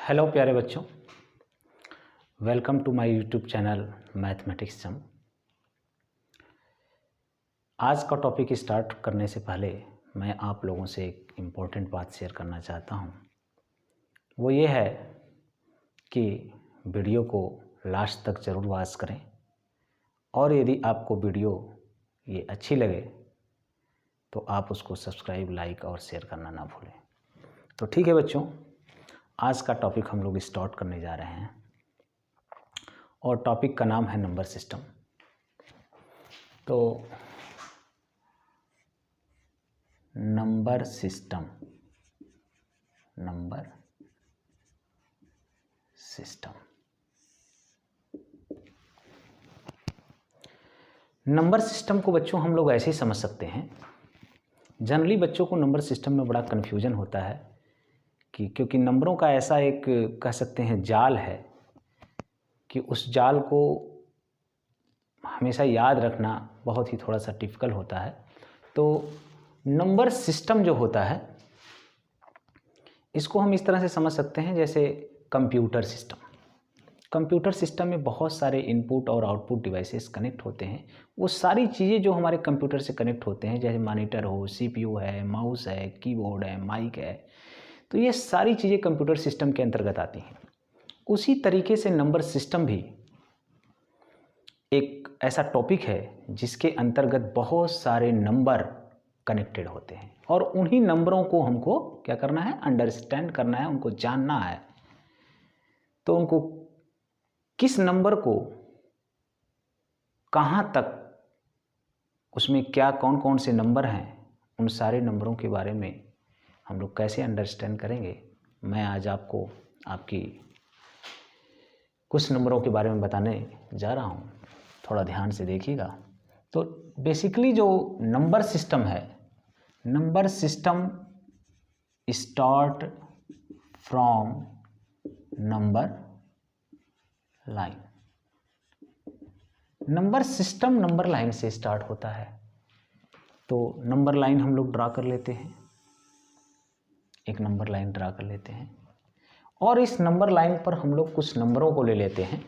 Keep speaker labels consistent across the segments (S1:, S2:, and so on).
S1: Hello प्यारे बच्चों, welcome to my YouTube channel mathematics jam. आज का टॉपिक स्टार्ट करने से पहले मैं आप लोगों से एक इम्पोर्टेंट बात शेयर करना चाहता हूँ। वो ये है कि वीडियो को लास्ट तक ज़रूर वॉच करें और यदि आपको वीडियो ये अच्छी लगे तो आप उसको सब्सक्राइब, लाइक और शेयर करना ना भूलें। तो ठीक है बच्चों, आज का टॉपिक हम लोग स्टार्ट करने जा रहे हैं और टॉपिक का नाम है नंबर सिस्टम। तो नंबर सिस्टम नंबर सिस्टम को बच्चों हम लोग ऐसे ही समझ सकते हैं। जनरली बच्चों को नंबर सिस्टम में बड़ा कन्फ्यूजन होता है कि क्योंकि नंबरों का ऐसा एक कह सकते हैं जाल है कि उस जाल को हमेशा याद रखना बहुत ही थोड़ा सा डिफ़िकल्ट होता है। तो नंबर सिस्टम जो होता है इसको हम इस तरह से समझ सकते हैं जैसे कंप्यूटर सिस्टम में बहुत सारे इनपुट और आउटपुट डिवाइसेस कनेक्ट होते हैं। वो सारी चीज़ें जो हमारे कंप्यूटर से कनेक्ट होते हैं, जैसे मॉनिटर हो, सीपीयू है, माउस है, कीबोर्ड है, माइक है, तो ये सारी चीज़ें कंप्यूटर सिस्टम के अंतर्गत आती हैं। उसी तरीके से नंबर सिस्टम भी एक ऐसा टॉपिक है जिसके अंतर्गत बहुत सारे नंबर कनेक्टेड होते हैं और उन्हीं नंबरों को हमको क्या करना है, अंडरस्टैंड करना है, उनको जानना है। तो उनको किस नंबर को कहाँ तक, उसमें क्या कौन कौन से नंबर हैं, उन सारे नंबरों के बारे में हम लोग कैसे अंडरस्टैंड करेंगे, मैं आज आपको आपकी कुछ नंबरों के बारे में बताने जा रहा हूँ। थोड़ा ध्यान से देखिएगा। तो बेसिकली जो नंबर सिस्टम है, number system start from number line. Number system number line से स्टार्ट होता है। तो नंबर लाइन हम लोग ड्रा कर लेते हैं, एक नंबर लाइन ड्रा कर लेते हैं और इस नंबर लाइन पर हम लोग कुछ नंबरों को ले लेते हैं,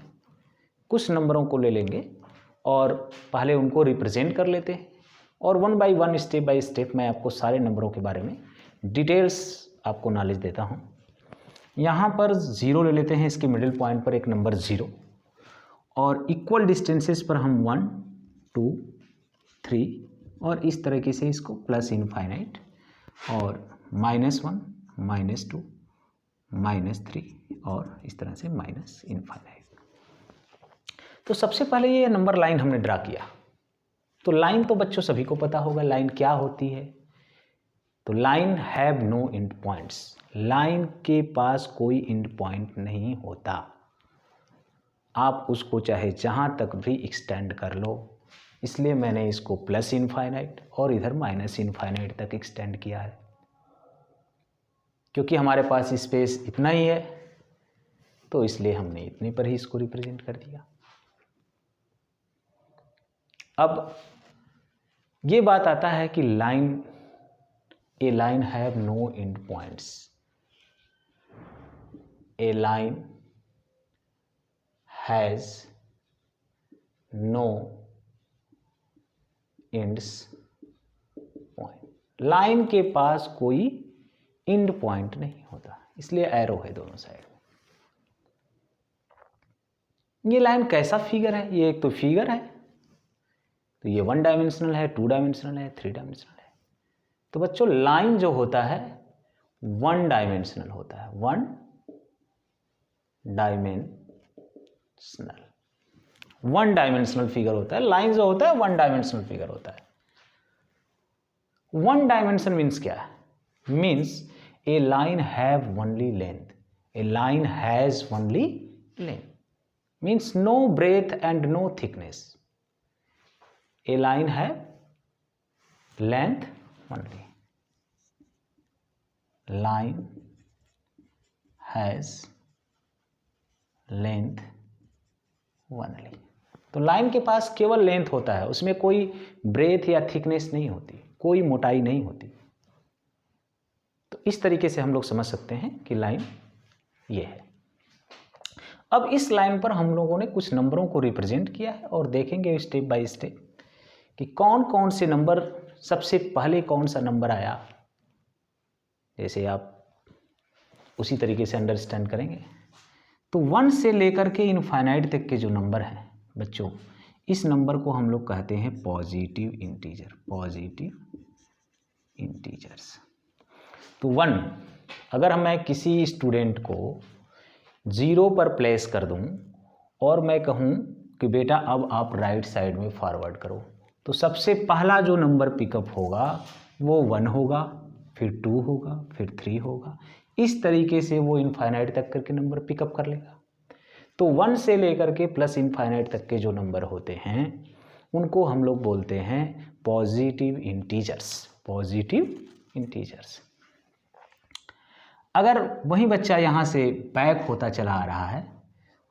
S1: कुछ नंबरों को ले लेंगे और पहले उनको रिप्रेजेंट कर लेते हैं और one by one, step by step मैं आपको सारे नंबरों के बारे में डिटेल्स आपको नॉलेज देता हूँ। यहाँ पर 0 ले लेते हैं, इसके मिडिल पॉइंट पर एक नंबर 0 और इक्वल डिस्टेंसेस पर हम 1, 2, 3 और इस तरीके से इसको प्लस इनफाइनाइट और -1, -2, -3 और इस तरह से माइनस इनफाइनाइट। तो सबसे पहले ये नंबर लाइन हमने ड्रा किया। तो लाइन तो बच्चों सभी को पता होगा लाइन क्या होती है। तो line have no end points, line के पास कोई एंड पॉइंट नहीं होता। आप उसको चाहे जहाँ तक भी एक्सटेंड कर लो, इसलिए मैंने इसको प्लस इनफाइनाइट और इधर माइनस इनफाइनाइट तक एक्सटेंड किया है, क्योंकि हमारे पास स्पेस इतना ही है तो इसलिए हमने इतने पर ही इसको रिप्रेजेंट कर दिया। अब ये बात आता है कि a line have no end points, a line has no ends point. Line के पास कोई एंड पॉइंट नहीं होता, इसलिए एरो है दोनों साइड में। ये लाइन कैसा फिगर है? ये एक तो फिगर है, तो ये 1 डायमेंशनल है, 2 डायमेंशनल है, 3 डायमेंशनल है। तो बच्चों लाइन जो होता है 1 डायमेंशनल होता है, 1 डायमेंशनल फिगर होता है। लाइन जो होता है 1 डायमेंशनल फिगर होता है। 1 डायमेंशन मीन्स क्या है? Means a line have only length, a line has only length, means no breadth and no thickness. A line have length only. Line has length only. तो line के पास केवल length होता है, उसमें कोई ब्रेथ या थिकनेस नहीं होती, कोई मोटाई नहीं होती। तो इस तरीके से हम लोग समझ सकते हैं कि लाइन ये है। अब इस लाइन पर हम लोगों ने कुछ नंबरों को रिप्रेजेंट किया है और देखेंगे स्टेप बाय स्टेप कि कौन कौन से नंबर, सबसे पहले कौन सा नंबर आया, जैसे आप उसी तरीके से अंडरस्टैंड करेंगे। तो 1 से लेकर के इनफाइनाइट तक के जो नंबर हैं बच्चों, इस नंबर को हम लोग कहते हैं पॉजिटिव इंटीजर, पॉजिटिव इंटीजर्स। तो 1, अगर मैं किसी स्टूडेंट को 0 पर प्लेस कर दूं और मैं कहूं कि बेटा अब आप राइट साइड में फॉरवर्ड करो, तो सबसे पहला जो नंबर पिकअप होगा वो 1 होगा, फिर 2 होगा, फिर 3 होगा। इस तरीके से वो इनफाइनाइट तक करके नंबर पिकअप कर लेगा। तो 1 से लेकर के प्लस इनफाइनाइट तक के जो नंबर होते हैं उनको हम लोग बोलते हैं पॉजिटिव इंटीजर्स, पॉजिटिव इंटीजर्स। अगर वही बच्चा यहाँ से बैक होता चला आ रहा है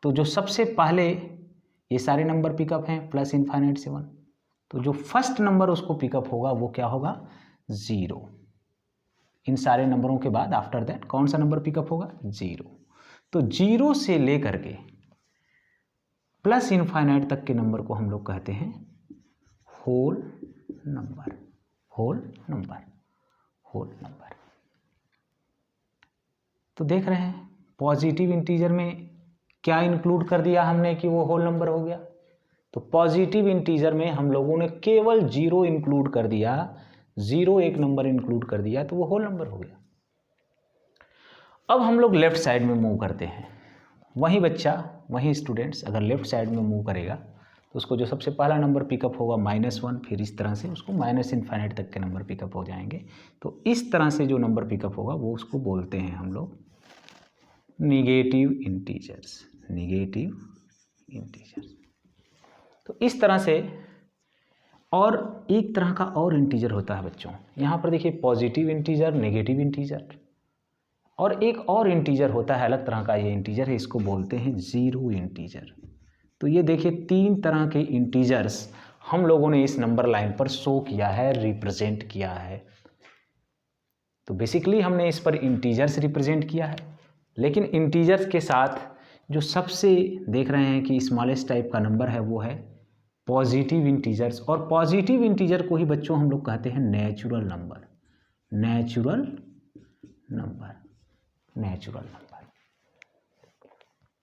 S1: तो जो सबसे पहले ये सारे नंबर पिकअप हैं प्लस इनफाइनाइट से 1, तो जो फर्स्ट नंबर उसको पिकअप होगा वो क्या होगा, 0। इन सारे नंबरों के बाद आफ्टर दैट कौन सा नंबर पिकअप होगा, 0। तो 0 से लेकर के प्लस इनफाइनाइट तक के नंबर को हम लोग कहते हैं whole number, whole number, whole number. तो देख रहे हैं पॉजिटिव इंटीजर में क्या इंक्लूड कर दिया हमने कि वो होल नंबर हो गया। तो पॉजिटिव इंटीजर में हम लोगों ने केवल 0 इंक्लूड कर दिया, 0 एक नंबर इंक्लूड कर दिया तो वो होल नंबर हो गया। अब हम लोग लेफ्ट साइड में मूव करते हैं। वही बच्चा, वही स्टूडेंट्स अगर लेफ्ट साइड में मूव करेगा तो उसको जो सबसे पहला नंबर पिकअप होगा -1, फिर इस तरह से उसको माइनस इनफाइनाइट तक के नंबर पिकअप हो जाएंगे। तो इस तरह से जो नंबर पिकअप होगा वो उसको बोलते हैं हम लोग निगेटिव इंटीजर्स, निगेटिव इंटीजर्स। तो इस तरह से, और एक तरह का और इंटीजर होता है बच्चों, यहाँ पर देखिए पॉजिटिव इंटीजर, नेगेटिव इंटीजर, और एक और इंटीजर होता है अलग तरह का, ये इंटीजर है, इसको बोलते हैं जीरो इंटीजर। तो ये देखिए 3 तरह के इंटीजर्स हम लोगों ने इस नंबर लाइन पर शो किया है, रिप्रेजेंट किया है। तो बेसिकली हमने इस पर इंटीजर्स रिप्रेजेंट किया है, लेकिन इंटीजर्स के साथ जो सबसे देख रहे हैं कि स्मॉलेस्ट टाइप का नंबर है वो है पॉजिटिव इंटीजर्स। और पॉजिटिव इंटीजर को ही बच्चों हम लोग कहते हैं natural number, natural number, natural number.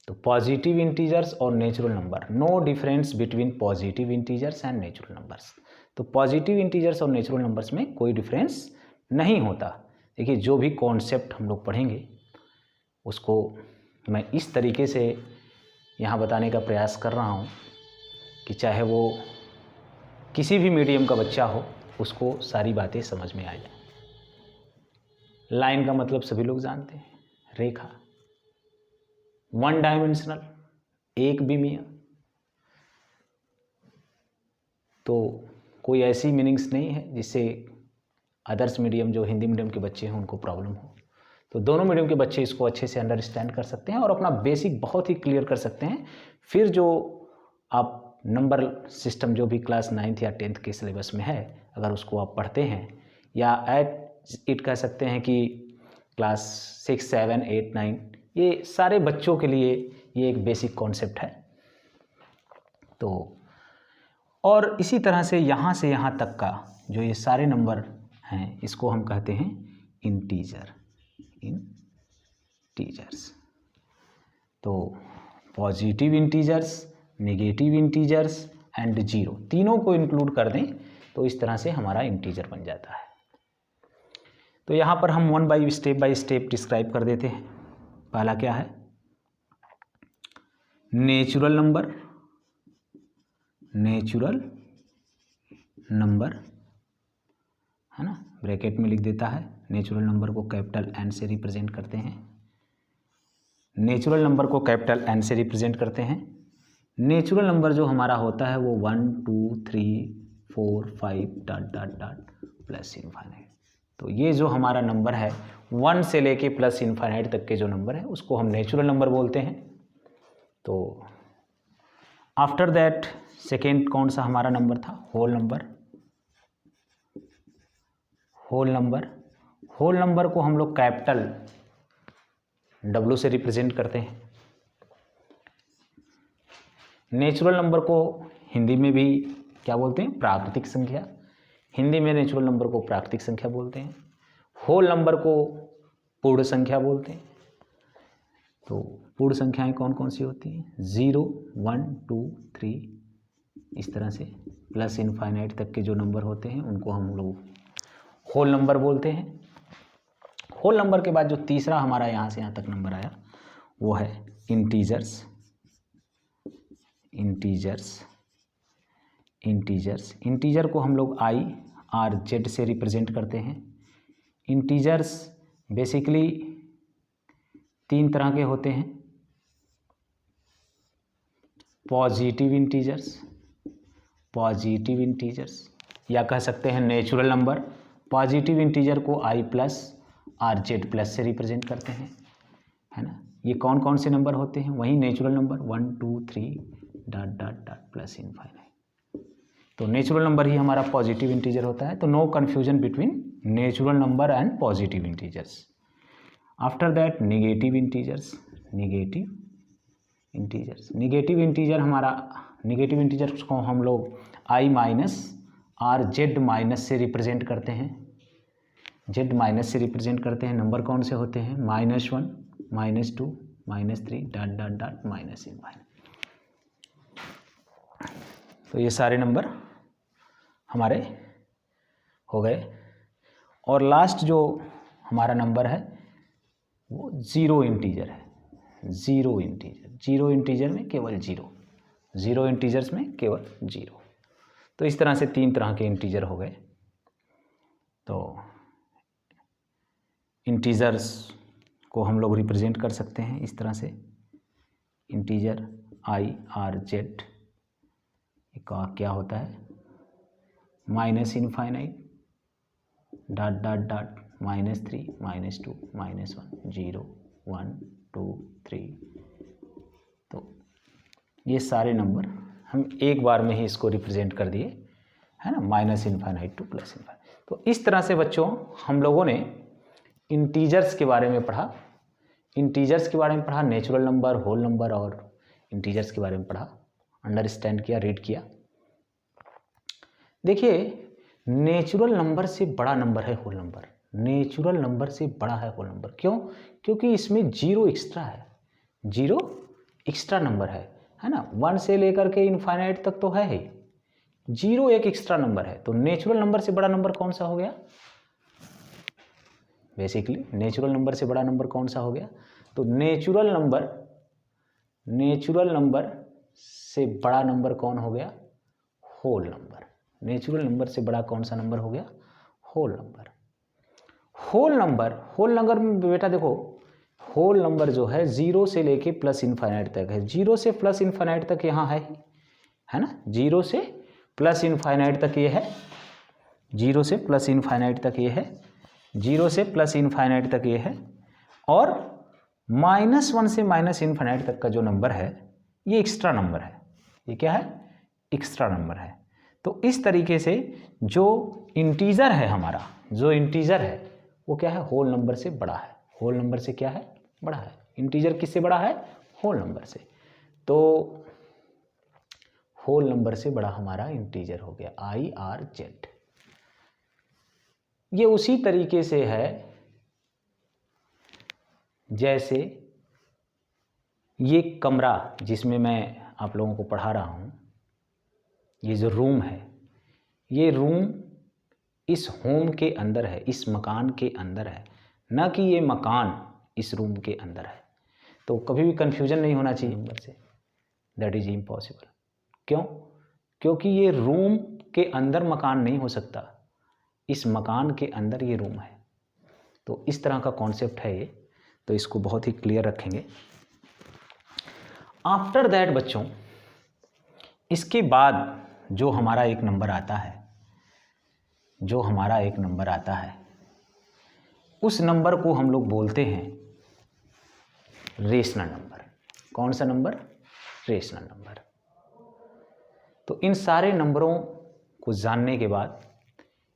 S1: तो पॉजिटिव इंटीजर्स और natural number, no difference between positive integers and natural numbers. तो पॉजिटिव इंटीजर्स और नेचुरल नंबर्स में कोई डिफरेंस नहीं होता। देखिए जो भी कॉन्सेप्ट हम लोग पढ़ेंगे उसको मैं इस तरीके से यहाँ बताने का प्रयास कर रहा हूँ कि चाहे वो किसी भी मीडियम का बच्चा हो उसको सारी बातें समझ में आ जाए। लाइन का मतलब सभी लोग जानते हैं, रेखा, 1 डायमेंशनल, एक विमीय। तो कोई ऐसी मीनिंग्स नहीं है जिससे अदर्स मीडियम जो हिंदी मीडियम के बच्चे हैं उनको प्रॉब्लम हो। तो दोनों मीडियम के बच्चे इसको अच्छे से अंडरस्टैंड कर सकते हैं और अपना बेसिक बहुत ही क्लियर कर सकते हैं। फिर जो आप नंबर सिस्टम जो भी क्लास 9th या 10th के सिलेबस में है, अगर उसको आप पढ़ते हैं या इट कह सकते हैं कि क्लास 6, 7, 8, 9, ये सारे बच्चों के लिए ये एक बेसिक कॉन्सेप्ट है। तो और इसी तरह से यहाँ तक का जो ये सारे नंबर हैं इसको हम कहते हैं इंटीजर, इंटीजर्स। तो positive integers, negative integers and zero, तीनों को इंक्लूड कर दें तो इस तरह से हमारा इंटीजर बन जाता है। तो यहाँ पर हम स्टेप बाय स्टेप डिस्क्राइब कर देते हैं। पहला क्या है, नेचुरल नंबर, नेचुरल नंबर है ना, ब्रैकेट में लिख देता है। नेचुरल नंबर को कैपिटल N से रिप्रेजेंट करते हैं, नेचुरल नंबर को कैपिटल N से रिप्रेजेंट करते हैं। नेचुरल नंबर जो हमारा होता है वो 1, 2, 3, 4, 5 dot dot dot plus infinite. तो ये जो हमारा नंबर है 1 से लेके प्लस इनफाइनाइट तक के जो नंबर है उसको हम नेचुरल नंबर बोलते हैं। तो आफ्टर दैट सेकेंड कौन सा हमारा नंबर था, whole number. Whole number, whole number को हम लोग कैपिटल W से रिप्रेजेंट करते हैं। नेचुरल नंबर को हिंदी में भी क्या बोलते हैं? प्राकृतिक संख्या। हिंदी में नेचुरल नंबर को प्राकृतिक संख्या बोलते हैं। होल नंबर को पूर्ण संख्या बोलते हैं। तो पूर्ण संख्याएं कौन कौन सी होती हैं? 0, 1, 2, 3 इस तरह से प्लस इनफाइनाइट तक के जो नंबर होते हैं उनको हम लोग होल नंबर बोलते हैं। होल नंबर के बाद जो तीसरा हमारा यहाँ से यहाँ तक नंबर आया वो है इंटीजर्स। इंटीजर को हम लोग I, R, Z से रिप्रेजेंट करते हैं। इंटीजर्स बेसिकली 3 तरह के होते हैं। पॉजिटिव इंटीजर्स या कह सकते हैं नेचुरल नंबर। पॉजिटिव इंटीजर को I plus R Z plus से रिप्रेजेंट करते हैं, है ना। ये कौन कौन से नंबर होते हैं? वही natural number 1, 2, 3 dot dot dot plus infinite. तो नेचुरल नंबर ही हमारा पॉजिटिव इंटीजर होता है। तो no confusion between natural number and positive integers. After that negative integers को हम लोग I minus R Z minus से रिप्रेजेंट करते हैं। Z माइनस से रिप्रेजेंट करते हैं। नंबर कौन से होते हैं? -1, -2, -3 dot dot dot minus infinite. तो ये सारे नंबर हमारे हो गए। और लास्ट जो हमारा नंबर है वो ज़ीरो इंटीजर है। ज़ीरो इंटीजर में केवल ज़ीरो इंटीजर्स में केवल 0। तो इस तरह से 3 तरह के इंटीजर हो गए। तो इंटीजर्स को हम लोग रिप्रेजेंट कर सकते हैं इस तरह से। इंटीजर I, R, Z का क्या होता है? Minus infinite dot dot dot -3, -2, -1 0 1 2 3। तो ये सारे नंबर हम एक बार में ही इसको रिप्रेजेंट कर दिए, है ना, minus infinite two plus infinite. तो इस तरह से बच्चों हम लोगों ने इंटीजर्स के बारे में पढ़ा। नेचुरल नंबर, होल नंबर और इंटीजर्स के बारे में पढ़ा, अंडरस्टैंड किया, रीड किया। देखिए, नेचुरल नंबर से बड़ा नंबर है होल नंबर। नेचुरल नंबर से बड़ा है होल नंबर। क्यों? क्योंकि इसमें 0 एक्स्ट्रा है। 0 एक्स्ट्रा नंबर है ना। 1 से लेकर के इनफाइनाइट तक तो है ही, 0 एक एक्स्ट्रा नंबर है। तो नेचुरल नंबर से बड़ा नंबर कौन सा हो गया? बेसिकली नेचुरल नंबर से बड़ा नंबर कौन सा हो गया? तो नेचुरल नंबर से बड़ा नंबर कौन हो गया? Whole number. नेचुरल नंबर से बड़ा कौन सा नंबर हो गया? Whole number. होल नंबर में बेटा देखो, होल नंबर जो है 0 से लेके प्लस इनफाइनाइट तक है। 0 से प्लस इनफाइनाइट तक यहाँ है ना। 0 से प्लस इनफाइनाइट तक ये है। 0 से प्लस इनफाइनाइट तक ये है। 0 से प्लस इनफाइनाइट तक ये है। और -1 से माइनस इनफाइनाइट तक का जो नंबर है ये एक्स्ट्रा नंबर है। ये क्या है? एक्स्ट्रा नंबर है। तो इस तरीके से जो इंटीजर है हमारा, वो क्या है? होल नंबर से बड़ा है। होल नंबर से क्या है? बड़ा है। इंटीजर किससे बड़ा है? होल नंबर से। तो होल नंबर से बड़ा हमारा इंटीजर हो गया I, R, Z। ये उसी तरीके से है जैसे ये कमरा जिसमें मैं आप लोगों को पढ़ा रहा हूँ, ये जो रूम है, ये रूम इस होम के अंदर है, इस मकान के अंदर है, ना कि ये मकान इस रूम के अंदर है। तो कभी भी कंफ्यूजन नहीं होना चाहिए नंबर से, दैट इज इम्पॉसिबल। क्यों? क्योंकि ये रूम के अंदर मकान नहीं हो सकता, इस मकान के अंदर ये रूम है। तो इस तरह का कॉन्सेप्ट है ये, तो इसको बहुत ही क्लियर रखेंगे। आफ्टर दैट बच्चों, इसके बाद जो हमारा एक नंबर आता है, उस नंबर को हम लोग बोलते हैं रेशनल नंबर। कौन सा नंबर? Rational number. तो इन सारे नंबरों को जानने के बाद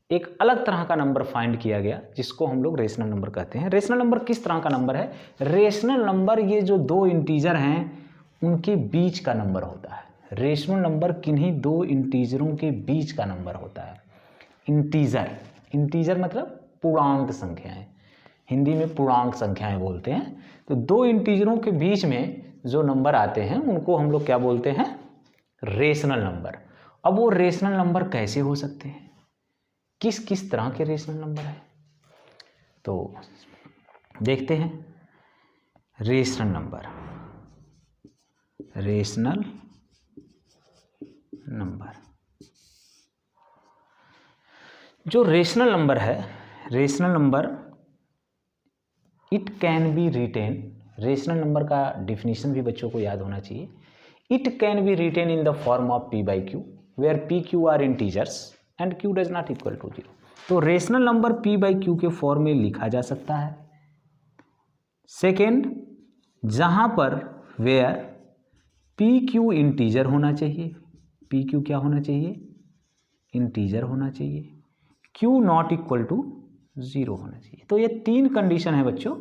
S1: एक अलग तरह का नंबर फाइंड किया गया जिसको हम लोग रेशनल नंबर कहते हैं। रेशनल नंबर किस तरह का नंबर है? रेशनल नंबर ये जो दो इंटीजर हैं उनके बीच का नंबर होता है। रेशनल नंबर किन्हीं दो इंटीजरों के बीच का नंबर होता है। इंटीजर, इंटीजर मतलब पूर्णांक संख्याएं, हिंदी में पूर्णांक संख्याएं बोलते हैं। तो दो इंटीजरों के बीच में जो नंबर आते हैं उनको हम लोग क्या बोलते हैं? Rational number. अब वो रेशनल नंबर कैसे हो सकते हैं, किस किस तरह के रेशनल नंबर है, तो देखते हैं। रेशनल नंबर, रेशनल नंबर, जो रेशनल नंबर है, rational number it can be written, rational number का डिफिनीशन भी बच्चों को याद होना चाहिए। It can be written in the form of p by q where p q are integers and q does not equal to 0। तो rational number p by q के form में लिखा जा सकता है। सेकेंड, जहां पर वेयर p q इंटीजर होना चाहिए, p q क्या होना चाहिए? इंटीजर होना चाहिए, q नॉट इक्वल टू 0 होना चाहिए। तो ये तीन कंडीशन है बच्चों,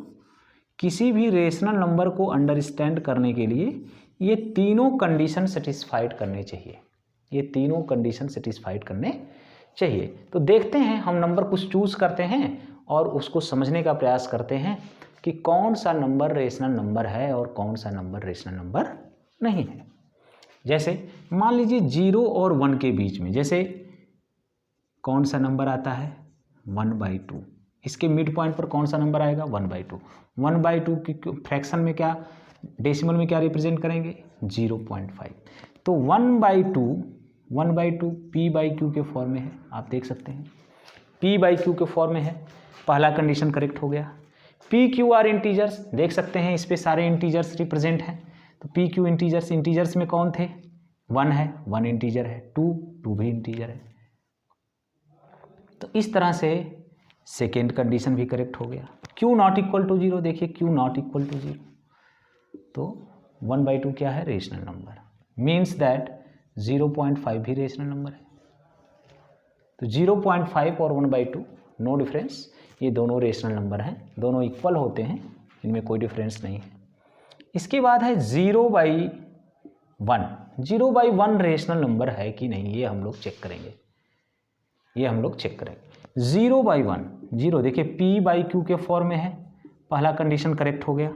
S1: किसी भी रेशनल नंबर को अंडरस्टैंड करने के लिए ये तीनों कंडीशन सेटिस्फाइड करने चाहिए, ये तीनों कंडीशन सेटिस्फाइड करने चाहिए। तो देखते हैं, हम नंबर कुछ चूज करते हैं और उसको समझने का प्रयास करते हैं कि कौन सा नंबर रेशनल नंबर है और कौन सा नंबर रेशनल नंबर नहीं है। जैसे मान लीजिए 0 और 1 के बीच में, जैसे कौन सा नंबर आता है? 1/2। इसके मिड पॉइंट पर कौन सा नंबर आएगा? 1/2। 1/2 की फ्रैक्शन में क्या, डेसिमल में क्या रिप्रेजेंट करेंगे? 0.5। तो 1/2 p by q के फॉर्म में है, आप देख सकते हैं p by q के फॉर्म में है। पहला कंडीशन करेक्ट हो गया। p q आर इंटीजर्स, देख सकते हैं इस पे सारे इंटीजर्स रिप्रेजेंट हैं। तो p q इंटीजर्स, इंटीजर्स में कौन थे? 1 है, 1 इंटीजर है, 2 भी इंटीजर है। तो इस तरह से सेकेंड कंडीशन भी करेक्ट हो गया। q नॉट इक्वल टू 0, देखिए q नॉट इक्वल टू 0, तो 1/2 क्या है? Rational number. मीन्स दैट 0.5 भी रेशनल नंबर है। तो 0.5 और 1/2 नो डिफरेंस, ये दोनों रेशनल नंबर हैं, दोनों इक्वल होते हैं, इनमें कोई डिफरेंस नहीं है। इसके बाद है 0/1। 0/1 रेशनल नंबर है कि नहीं, ये हम लोग चेक करेंगे, ये हम लोग चेक करेंगे। 0/1, 0 देखिए p by q के फॉर्म में है, पहला कंडीशन करेक्ट हो गया।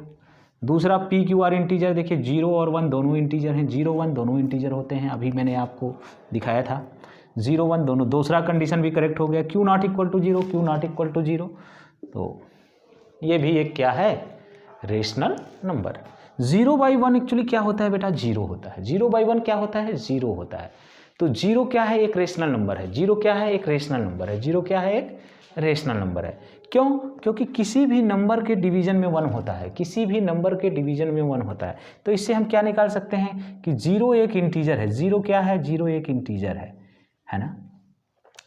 S1: दूसरा p q r इंटीजर, देखिए 0 और 1 दोनों इंटीजर हैं, 0 1 दोनों इंटीजर होते हैं, अभी मैंने आपको दिखाया था 0 1 दोनों। दूसरा कंडीशन भी करेक्ट हो गया। q not equal to 0, q not equal to 0, तो ये भी एक क्या है? Rational number. 0/1 एक्चुअली क्या होता है बेटा? 0 होता है। 0/1 क्या होता है? 0 होता है। तो 0 क्या है? एक रेशनल नंबर है। 0 क्या है? एक रेशनल नंबर है। 0 क्या है? एक रेशनल नंबर है। क्यों? क्योंकि किसी भी नंबर के डिवीजन में 1 होता है, किसी भी नंबर के डिवीजन में 1 होता है। तो इससे हम क्या निकाल सकते हैं कि 0 एक इंटीजर है। 0 क्या है? 0 एक इंटीजर है ना।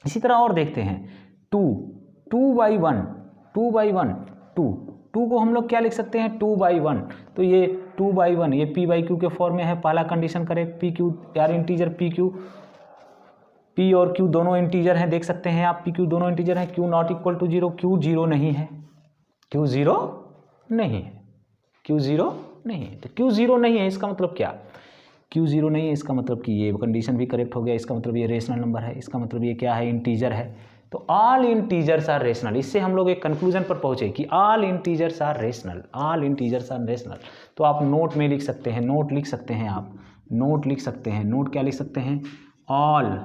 S1: इसी तरह और देखते हैं 2/1, 2/1, 2 को हम लोग क्या लिख सकते हैं? 2/1। तो ये 2/1 ये p by q के फॉर्म में है, पहला कंडीशन करेक्ट। p q यार इंटीजर, p और q दोनों इंटीजर हैं, देख सकते हैं आप, p q दोनों इंटीजर हैं। q not equal to 0, q 0 नहीं है, q 0 नहीं है, q 0 नहीं है। तो q 0 नहीं है, इसका मतलब क्या? q 0 नहीं है, इसका मतलब कि ये कंडीशन भी करेक्ट हो गया। इसका मतलब ये रेशनल नंबर है, इसका मतलब ये क्या है? इंटीजर है। तो ऑल इंटीजर्स आर रेशनल। इससे हम लोग एक कंक्लूजन पर पहुंचे कि all integers are rational, all integers are rational. तो आप नोट में लिख सकते हैं, नोट लिख सकते हैं, आप नोट लिख सकते हैं। नोट क्या लिख सकते हैं? All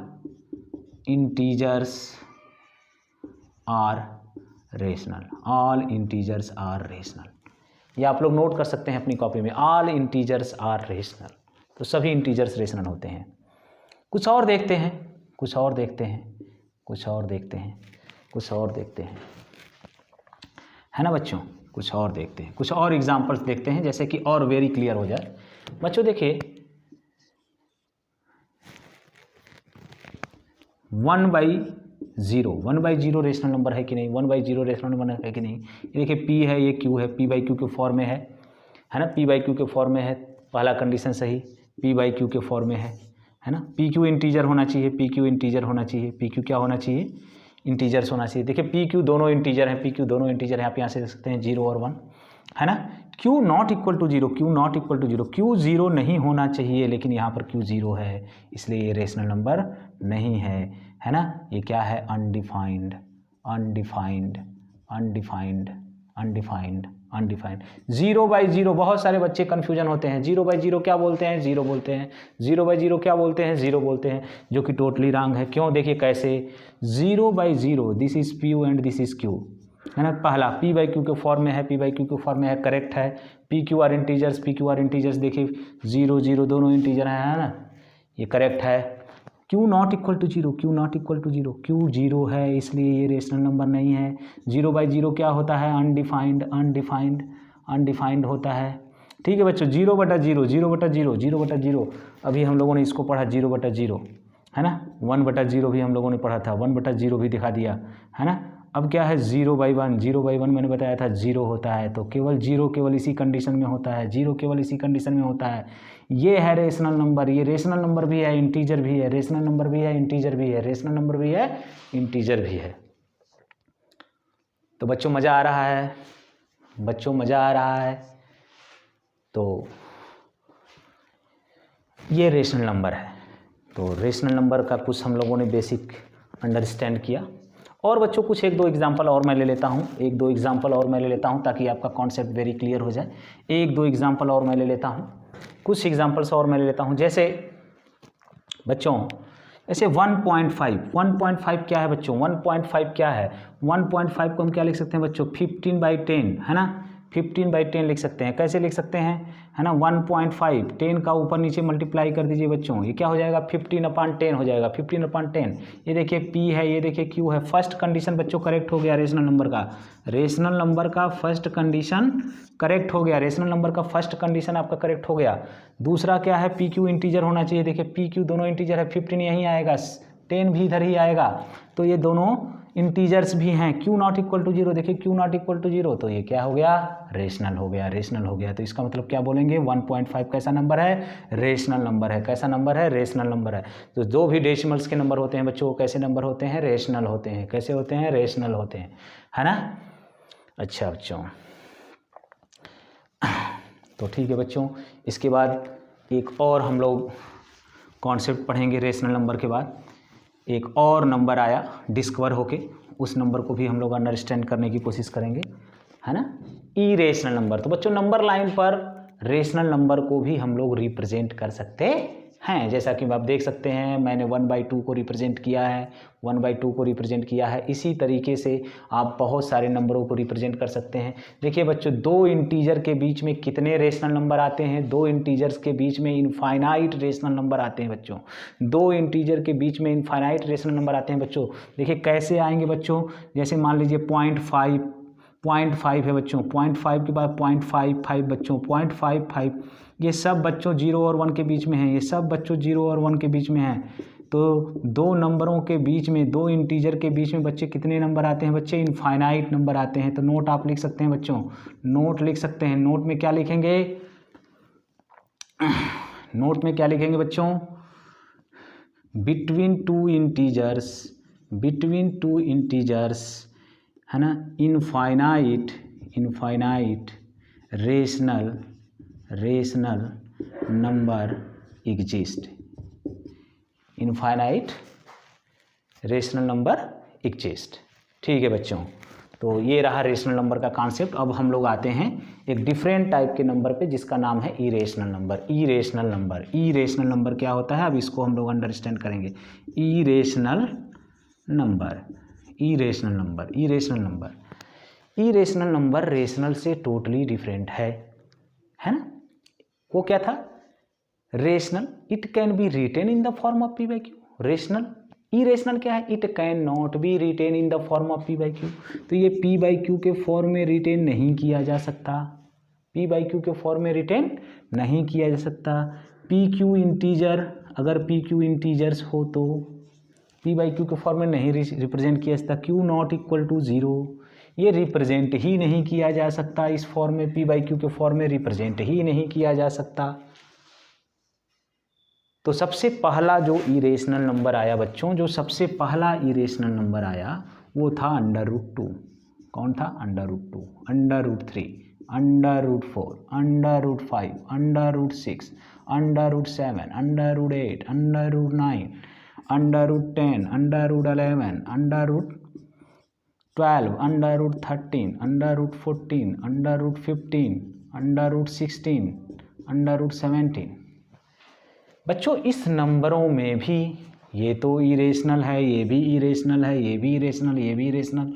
S1: integers are rational, all integers are rational. ये आप लोग नोट कर सकते हैं अपनी कॉपी में, ऑल इंटीजर्स आर रेशनल। तो सभी इंटीजर्स रेशनल होते हैं। कुछ और देखते हैं, कुछ और देखते हैं, कुछ और देखते हैं, कुछ और देखते हैं, है ना बच्चों? कुछ और देखते हैं, कुछ और एग्जांपल्स देखते हैं, जैसे कि और वेरी क्लियर हो जाए। बच्चों देखिए 1/0, 1/0 रेशनल नंबर है कि नहीं? 1/0 रेशनल नंबर है कि नहीं? ये देखिए p है, ये q है, p by q के फॉर्म में है ना, p by q के फॉर्म में है, पहला कंडीशन सही, p by q के फॉर्म में है ना। p q इंटीजर होना चाहिए, p q इंटीजर होना चाहिए, p q क्या होना चाहिए? इंटीजर्स होना चाहिए। देखिए पी क्यू दोनों इंटीजर हैं, पी क्यू दोनों इंटीजर हैं, आप यहाँ से देख सकते हैं 0 और 1, है ना। Q not equal to 0, q not equal to 0, q 0 नहीं होना चाहिए, लेकिन यहाँ पर क्यू 0 है, इसलिए ये रेशनल नंबर नहीं है ना। ये क्या है, undefined undefined undefined undefined undefined. 0/0, बहुत सारे बच्चे कन्फ्यूजन होते हैं, 0/0 क्या बोलते हैं, 0 बोलते हैं, 0/0 क्या बोलते हैं, 0 बोलते हैं, जो कि टोटली रॉन्ग है। क्यों, देखिए कैसे, 0/0 this is P U and this is Q, है ना। पहला p/q के फॉर्म में है, p/q के फॉर्म में है, करेक्ट है। p/q are integers, p/q are integers, देखिए 0 0 दोनों इंटीजर है ना, ये करेक्ट है। q not equal to 0, q not equal to 0, q 0 है, इसलिए ये रेशनल नंबर नहीं है। 0/0 क्या होता है, अनडिफाइंड अनडिफाइंड अनडिफाइंड होता है। ठीक है बच्चों, 0/0 0/0 0/0, अभी हम लोगों ने इसको पढ़ा 0/0, है ना। 1/0 भी हम लोगों ने पढ़ा था, 1/0 भी दिखा दिया, है ना। अब क्या है 0/1, 0/1 मैंने बताया था 0 होता है, तो केवल 0 केवल इसी कंडीशन में होता है, 0 केवल इसी कंडीशन में होता है। ये है रेशनल नंबर, ये रेशनल नंबर भी है, इंटीजर भी है, रेशनल नंबर भी है, इंटीजर भी है, रेशनल नंबर भी है, इंटीजर भी है। तो बच्चों मज़ा आ रहा है, बच्चों मज़ा आ रहा है। तो ये रेशनल नंबर है। तो रेशनल नंबर का कुछ हम लोगों ने बेसिक अंडरस्टैंड किया। और बच्चों कुछ 1-2 एग्जाम्पल और मैं ले लेता हूँ, 1-2 एग्जाम्पल और मैं ले लेता हूँ, ताकि आपका कॉन्सेप्ट वेरी क्लियर हो जाए। 1-2 एग्जाम्पल और मैं ले लेता हूँ, कुछ एग्जाम्पल्स और मैं ले लेता हूँ। जैसे बच्चों, ऐसे 1.5 क्या है बच्चों, 1.5 क्या है, 1.5 को हम क्या लिख सकते हैं बच्चों, 15/10, है ना। 15/10 लिख सकते हैं। कैसे लिख सकते हैं, है ना, 1.5 10 का ऊपर नीचे मल्टीप्लाई कर दीजिए बच्चों, ये क्या हो जाएगा, 15/10 हो जाएगा, 15/10। ये देखिए P है, ये देखिए Q है। फर्स्ट कंडीशन बच्चों करेक्ट हो गया रेशनल नंबर का, रेशनल नंबर का फर्स्ट कंडीशन करेक्ट हो गया, रेशनल नंबर का फर्स्ट कंडीशन आपका करेक्ट हो गया। दूसरा क्या है, PQ इंटीजर होना चाहिए। देखिए PQ दोनों इंटीजर है, 15 यहीं आएगा, 10 भी इधर ही आएगा, तो ये दोनों इंटीजर्स भी हैं। Q नॉट इक्वल टू 0, देखिए Q नॉट इक्वल टू 0, तो ये क्या हो गया, रेशनल हो गया, रेशनल हो गया। तो इसका मतलब क्या बोलेंगे, 1.5 कैसा नंबर है, रेशनल नंबर है। कैसा नंबर है, रेशनल नंबर है। तो जो भी डेसिमल्स के नंबर होते हैं बच्चों, वो कैसे नंबर होते हैं, रेशनल होते हैं। कैसे होते हैं, रेशनल होते हैं, है ना। अच्छा बच्चों, तो ठीक है बच्चों, इसके बाद एक और हम लोग कॉन्सेप्ट पढ़ेंगे रेशनल नंबर के बाद। एक और नंबर आया डिस्कवर होके, उस नंबर को भी हम लोग अंडरस्टैंड करने की कोशिश करेंगे, है ना। इरेशनल नंबर, तो बच्चों नंबर लाइन पर रेशनल नंबर को भी हम लोग रिप्रेजेंट कर सकते हैं। जैसा कि आप देख सकते हैं, मैंने 1/2 को रिप्रेजेंट किया है, 1/2 को रिप्रेजेंट किया है। इसी तरीके से आप बहुत सारे नंबरों को रिप्रेजेंट कर सकते हैं। देखिए बच्चों, 2 इंटीजर के बीच में कितने रेशनल नंबर आते हैं, 2 इंटीजर्स के बीच में इनफाइनाइट रेशनल नंबर आते हैं बच्चों। 2 इंटीजर के बीच में इनफाइनाइट रेशनल नंबर आते हैं बच्चों। देखिए कैसे आएंगे बच्चों, जैसे मान लीजिए 0.5 है बच्चों, 0.5 के बाद 0.55 बच्चों, 0.55, ये सब बच्चों 0 और 1 के बीच में हैं, ये सब बच्चों 0 और 1 के बीच में हैं। तो 2 नंबरों के बीच में, 2 इंटीजर के बीच में बच्चे कितने नंबर आते हैं बच्चे, इनफाइनाइट नंबर आते हैं। तो नोट आप लिख सकते हैं बच्चों, नोट लिख सकते हैं। नोट में क्या लिखेंगे, नोट में क्या लिखेंगे बच्चों, बिटवीन टू इंटीजर्स, है ना, infinite rational number exist, infinite rational number exist. ठीक है बच्चों, तो ये रहा रेशनल नंबर का कॉन्सेप्ट। अब हम लोग आते हैं एक डिफरेंट टाइप के नंबर पे, जिसका नाम है इरेशनल नंबर। इरेशनल नंबर क्या होता है, अब इसको हम लोग अंडरस्टैंड करेंगे। इरेशनल नंबर रेशनल से टोटली डिफरेंट है ना। वो क्या था, rational, it can be written in the form of p/q। Rational, irrational क्या है, it can not be written in the form of p/q। तो ये p/q के फॉर्म में रिटेन नहीं किया जा सकता, p/q के फॉर्म में रिटेन नहीं किया जा सकता। pq इंटीजर, अगर pq इंटीजर्स हो तो p/q के फॉर्म में नहीं रिप्रेजेंट किया जाता। q नॉट इक्वल टू 0, ये रिप्रेजेंट ही नहीं किया जा सकता इस फॉर्म में, p/q के फॉर्म में रिप्रेजेंट ही नहीं किया जा सकता। तो सबसे पहला जो इरेशनल नंबर आया बच्चों, जो सबसे पहला इरेशनल नंबर आया वो था √2। कौन था? √2, √3, √4, √5, √6, √7, √8, √9, √10, √11, √12, √13, √14, √15, √16, √17। बच्चों इस नंबरों में भी ये तो इरेशनल है, ये भी इरेशनल है, ये भी इरेशनल, ये भी इरेशनल,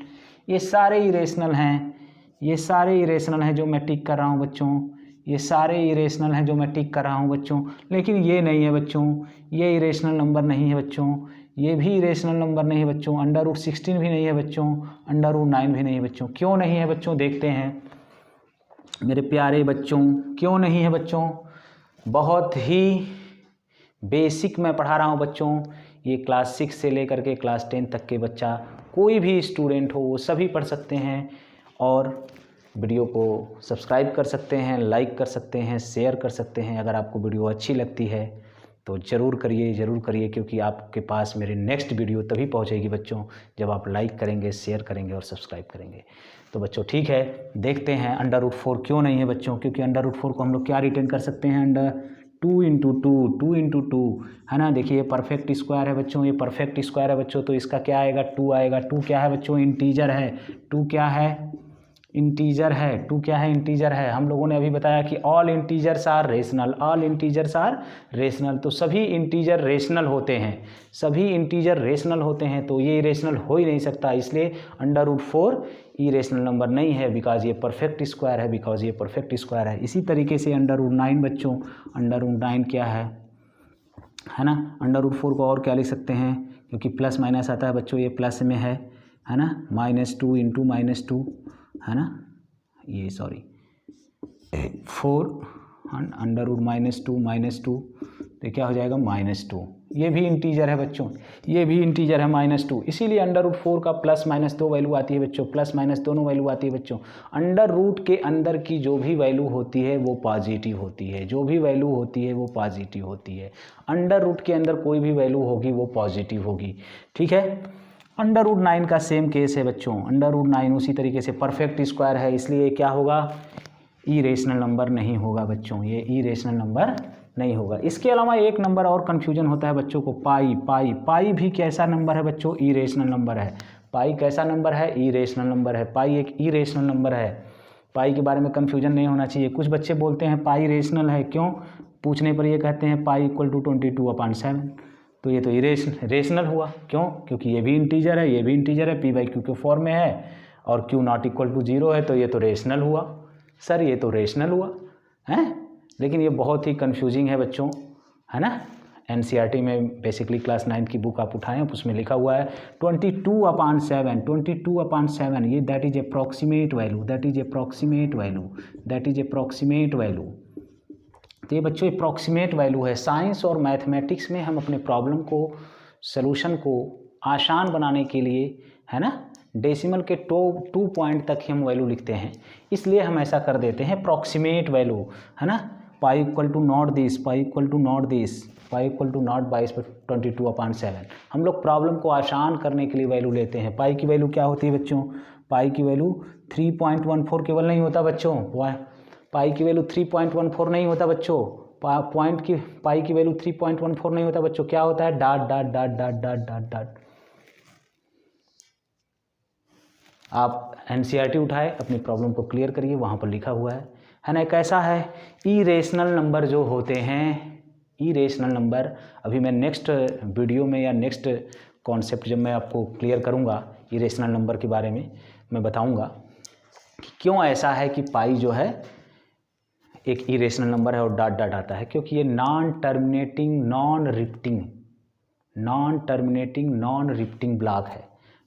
S1: ये सारे इरेशनल हैं, ये सारे इरेशनल हैं जो मैं टिक कर रहा हूँ बच्चों, ये सारे इरेशनल हैं जो मैं टिक कर रहा हूँ बच्चों। लेकिन ये नहीं है बच्चों, ये इरेशनल नंबर नहीं है बच्चों, ये भी इरेशनल नंबर नहीं है बच्चों, √16 भी नहीं है बच्चों, √9 भी नहीं है बच्चों। क्यों नहीं है बच्चों? देखते हैं मेरे प्यारे बच्चों, क्यों नहीं है बच्चों। बहुत ही बेसिक मैं पढ़ा रहा हूँ बच्चों। ये क्लास 6 से लेकर के क्लास 10 तक के बच्चा, कोई भी स्टूडेंट हो, वो सभी पढ़ सकते हैं और वीडियो को सब्सक्राइब कर सकते हैं, लाइक कर सकते हैं, शेयर कर सकते हैं। अगर आपको वीडियो अच्छी लगती है तो ज़रूर करिए, ज़रूर करिए, क्योंकि आपके पास मेरी नेक्स्ट वीडियो तभी पहुंचेगी बच्चों जब आप लाइक करेंगे, शेयर करेंगे और सब्सक्राइब करेंगे। तो बच्चों ठीक है, देखते हैं √4 क्यों नहीं है बच्चों। क्योंकि √4 को हम लोग क्या रिटेन कर सकते हैं? 2 × 2 है ना। देखिए ये परफेक्ट स्क्वायर है बच्चों, ये परफेक्ट स्क्वायर है बच्चों, तो इसका क्या आएगा? 2 आएगा। 2 क्या है बच्चों? इंटीजर है। 2 क्या है? इंटीजर है। 2 क्या है? इंटीजर है। हम लोगों ने अभी बताया कि all integers are rational, all integers are rational. तो सभी इंटीजर रेशनल होते हैं, सभी इंटीजर रेशनल होते हैं, तो ये इरेशनल हो ही नहीं सकता। इसलिए √4 इरेशनल नंबर नहीं है, बिकॉज ये परफेक्ट स्क्वायर है, बिकॉज ये परफेक्ट स्क्वायर है। इसी तरीके से √9 बच्चों, √9 क्या है ना। √4 को और क्या लिख सकते हैं? क्योंकि प्लस माइनस आता है बच्चों, ये प्लस में है ना। -2 × -2 है ना, ये सॉरी 4 √-2 तो क्या हो जाएगा? -2। ये भी इंटीजर है बच्चों, ये भी इंटीजर है -2। इसीलिए √4 का प्लस माइनस 2 वैल्यू आती है बच्चों, प्लस माइनस दोनों वैल्यू आती है बच्चों। अंडर रूट के अंदर की जो भी वैल्यू होती है वो पॉजिटिव होती है, जो भी वैल्यू होती है वो पॉजिटिव होती है। अंडर रूट के अंदर कोई भी वैल्यू होगी वो पॉजिटिव होगी, ठीक है। √9 का सेम केस है बच्चों, √9 उसी तरीके से परफेक्ट स्क्वायर है, इसलिए क्या होगा? इरेशनल नंबर नहीं होगा बच्चों, ये इरेशनल नंबर नहीं होगा। इसके अलावा एक नंबर और कन्फ्यूजन होता है बच्चों को, पाई भी कैसा नंबर है बच्चों? इरेशनल नंबर है। पाई कैसा नंबर है? इरेशनल नंबर है। पाई एक इरेशनल नंबर है। पाई के बारे में कन्फ्यूजन नहीं होना चाहिए। कुछ बच्चे बोलते हैं पाई रेशनल है, क्यों? पूछने पर ये कहते हैं पाई = 22/7, तो ये तो रेशनल हुआ। क्यों? क्योंकि ये भी इंटीजर है, ये भी इंटीजर है, p/q के फॉर्म में है और q ≠ 0 है, तो ये तो रेशनल हुआ। सर ये तो रेशनल हुआ है, लेकिन ये बहुत ही कंफ्यूजिंग है बच्चों, है ना। NCERT में बेसिकली क्लास 9 की बुक आप उठाएं, उसमें लिखा हुआ है 22/7, 22/7, ये that is approximate value, that is approximate value, that is approximate value. तो ये बच्चों अप्रॉक्सीमेट वैल्यू है। साइंस और मैथमेटिक्स में हम अपने प्रॉब्लम को, सॉल्यूशन को आसान बनाने के लिए, है ना, डेसिमल के 2 पॉइंट तक ही हम वैल्यू लिखते हैं, इसलिए हम ऐसा कर देते हैं अप्रॉक्सीमेट वैल्यू, है ना। पाई = not this, pi = not this, pi = not 22/7। हम लोग प्रॉब्लम को आसान करने के लिए वैल्यू लेते हैं। पाई की वैल्यू क्या होती है बच्चों? पाई की वैल्यू 3.14 केवल नहीं होता बच्चों, पाई की वैल्यू 3.14 नहीं होता बच्चों, पाई की वैल्यू 3.14 नहीं होता बच्चों। क्या होता है? Dot dot dot dot dot dot dot. आप NCERT उठाए, अपनी प्रॉब्लम को क्लियर करिए, वहाँ पर लिखा हुआ है ना। कैसा है? इरेशनल नंबर जो होते हैं, इरेशनल नंबर, अभी मैं नेक्स्ट वीडियो में या नेक्स्ट कॉन्सेप्ट जब मैं आपको क्लियर करूँगा इरेशनल नंबर के बारे में, मैं बताऊँगा कि क्यों ऐसा है कि पाई जो है एक इरेशनल नंबर है और डॉट डॉट आता है। क्योंकि ये non terminating non repeating block है,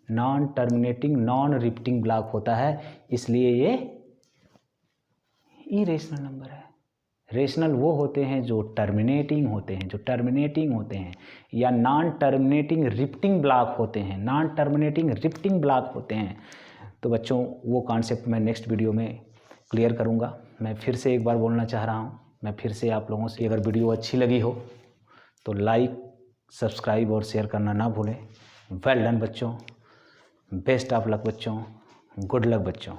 S1: non terminating non repeating block होता है, इसलिए ये इरेशनल नंबर है। रेशनल वो होते हैं जो टर्मिनेटिंग होते हैं, या नॉन टर्मिनेटिंग रिपीटिंग ब्लॉक होते हैं, नॉन टर्मिनेटिंग रिपीटिंग ब्लॉक होते हैं। तो बच्चों वो कॉन्सेप्ट मैं नेक्स्ट वीडियो में क्लियर करूँगा। मैं फिर से एक बार बोलना चाह रहा हूँ, मैं फिर से आप लोगों से, अगर वीडियो अच्छी लगी हो तो लाइक, सब्सक्राइब और शेयर करना ना भूलें। वेल डन बच्चों, बेस्ट ऑफ लक बच्चों, गुड लक बच्चों।